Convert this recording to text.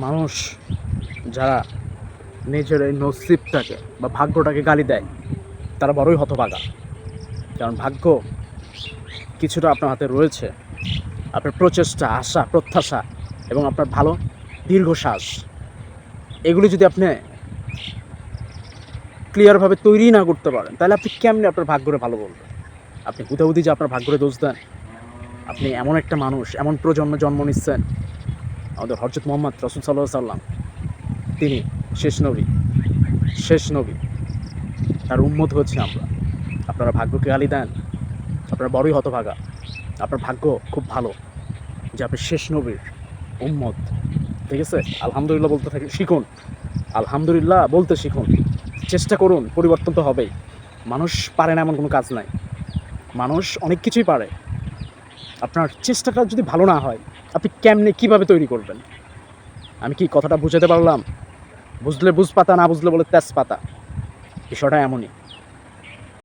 মানুষ যারা নিজের এই নসিবটাকে বা ভাগ্যটাকে গালি দেয় তারা বড়ই হতভাগা। কারণ ভাগ্য কিছুটা আপনার হাতে রয়েছে, আপনার প্রচেষ্টা, আশা, প্রত্যাশা এবং আপনার ভালো দীর্ঘশ্বাস, এগুলি যদি আপনি ক্লিয়ারভাবে তৈরি না করতে পারেন তাহলে আপনি কেমনে আপনার ভাগ্যরে ভালো বলবেন? আপনি হুদাহুদি যে আপনার ভাগ্যরে দোষ দেন। আপনি এমন একটা মানুষ, এমন প্রজন্মে জন্ম নিচ্ছেন, আমাদের হযরত মুহাম্মদ রাসূল সাল্লাল্লাহু আলাইহি সাল্লাম, তিনি শেষ নবী, তার উম্মত হচ্ছে আমরা। আপনারা ভাগ্যকে গালি দেন, আপনারা বড়ই হতভাগা। আপনার ভাগ্য খুব ভালো যে আপনি শেষ নবীর উম্মত, ঠিক আছে? আলহামদুলিল্লাহ বলতে শিখুন, আলহামদুলিল্লাহ বলতে শিখুন, চেষ্টা করুন, পরিবর্তন তো হবেই। মানুষ পারে না এমন কোনো কাজ নাই, মানুষ অনেক কিছুই পারে। আপনার চেষ্টাটা যদি ভালো না হয় আপনি কেমনে কীভাবে তৈরি করবেন? আমি কি কথাটা বুঝাতে পারলাম? বুঝলে বুঝপাতা, না বুঝলে বলে তেজপাতা। বিষয়টা এমনই।